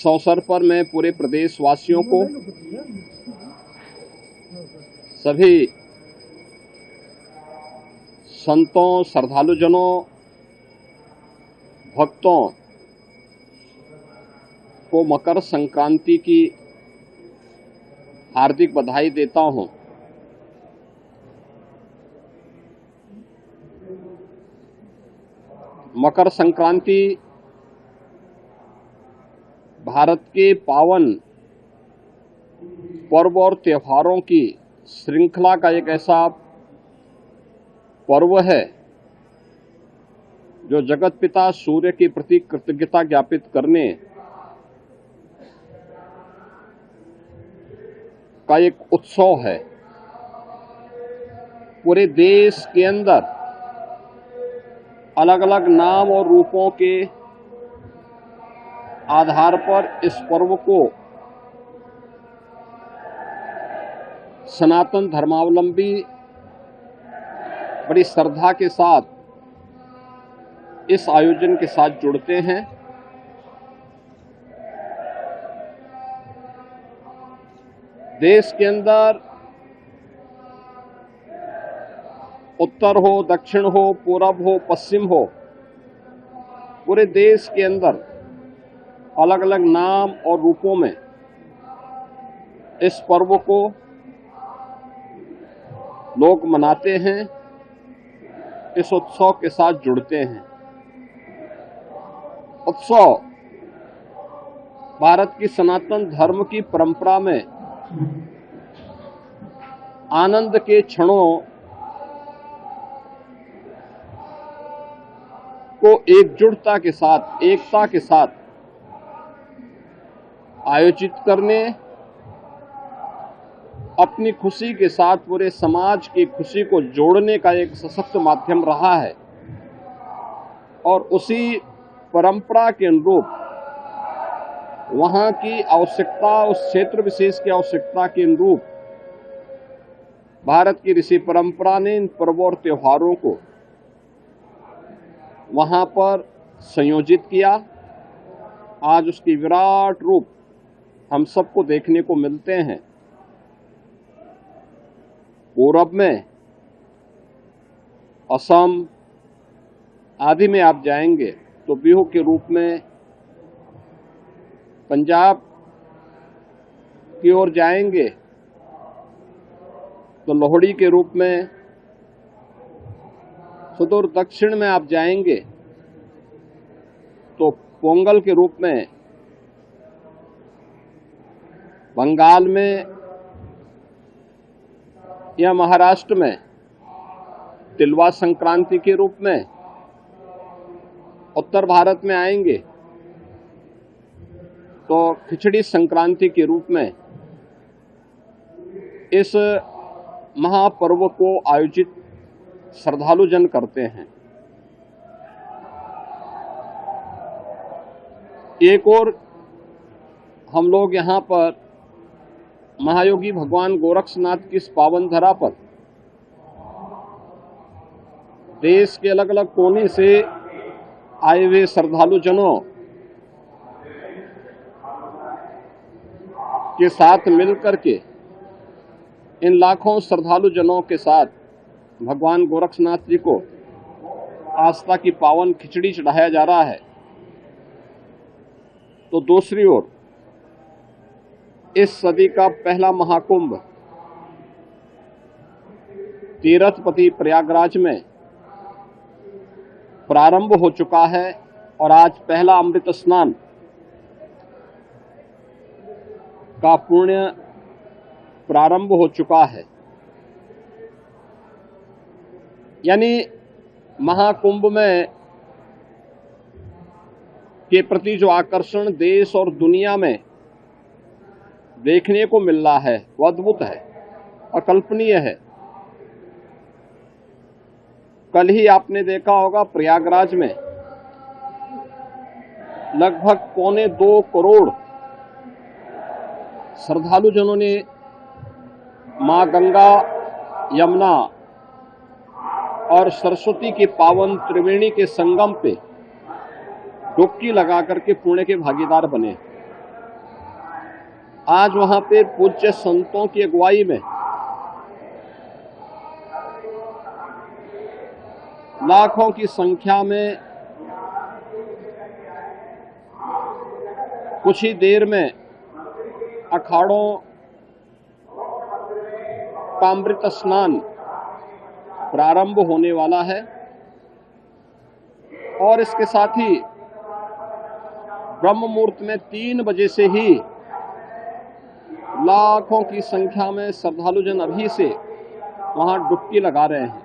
इस अवसर पर मैं पूरे प्रदेशवासियों को, सभी संतों, श्रद्धालुजनों, भक्तों को मकर संक्रांति की हार्दिक बधाई देता हूं। मकर संक्रांति भारत के पावन पर्व और त्योहारों की श्रृंखला का एक ऐसा पर्व है जो जगत पिता सूर्य के प्रति कृतज्ञता ज्ञापित करने का एक उत्सव है। पूरे देश के अंदर अलग अलग नाम और रूपों के आधार पर इस पर्व को सनातन धर्मावलंबी बड़ी श्रद्धा के साथ इस आयोजन के साथ जुड़ते हैं। देश के अंदर उत्तर हो, दक्षिण हो, पूरब हो, पश्चिम हो, पूरे देश के अंदर अलग अलग नाम और रूपों में इस पर्व को लोग मनाते हैं, इस उत्सव के साथ जुड़ते हैं। उत्सव भारत की सनातन धर्म की परंपरा में आनंद के क्षणों को एकजुटता के साथ, एकता के साथ आयोजित करने, अपनी खुशी के साथ पूरे समाज की खुशी को जोड़ने का एक सशक्त माध्यम रहा है। और उसी परंपरा के अनुरूप वहां की आवश्यकता, उस क्षेत्र विशेष की आवश्यकता के अनुरूप भारत की ऋषि परंपरा ने इन पर्वों और त्योहारों को वहां पर संयोजित किया। आज उसकी विराट रूप हम सबको देखने को मिलते हैं। पूरब में असम आदि में आप जाएंगे तो बिहू के रूप में, पंजाब की ओर जाएंगे तो लोहड़ी के रूप में, सुदूर दक्षिण में आप जाएंगे तो पोंगल के रूप में, बंगाल में या महाराष्ट्र में तिलवा संक्रांति के रूप में, उत्तर भारत में आएंगे तो खिचड़ी संक्रांति के रूप में इस महापर्व को आयोजित श्रद्धालुजन करते हैं। एक और हम लोग यहाँ पर महायोगी भगवान गोरक्षनाथ की इस पावन धरा पर देश के अलग अलग कोने से आए हुए श्रद्धालुजनों के साथ मिलकर के, इन लाखों श्रद्धालुजनों के साथ भगवान गोरक्षनाथ जी को आस्था की पावन खिचड़ी चढ़ाया जा रहा है। तो दूसरी ओर इस सदी का पहला महाकुंभ तीर्थपति प्रयागराज में प्रारंभ हो चुका है और आज पहला अमृत स्नान का पुण्य प्रारंभ हो चुका है। यानी महाकुंभ में के प्रति जो आकर्षण देश और दुनिया में देखने को मिल रहा है वो अद्भुत है, अकल्पनीय है। कल ही आपने देखा होगा प्रयागराज में लगभग 1.25 करोड़ श्रद्धालुजनों ने मां गंगा, यमुना और सरस्वती के पावन त्रिवेणी के संगम पे डुबकी लगा करके पुण्य के भागीदार बने। आज वहां पे पूज्य संतों की अगुवाई में लाखों की संख्या में कुछ ही देर में अखाड़ों का अमृत स्नान प्रारंभ होने वाला है और इसके साथ ही ब्रह्म मुहूर्त में 3 बजे से ही लाखों की संख्या में श्रद्धालुजन अभी से वहां डुबकी लगा रहे हैं।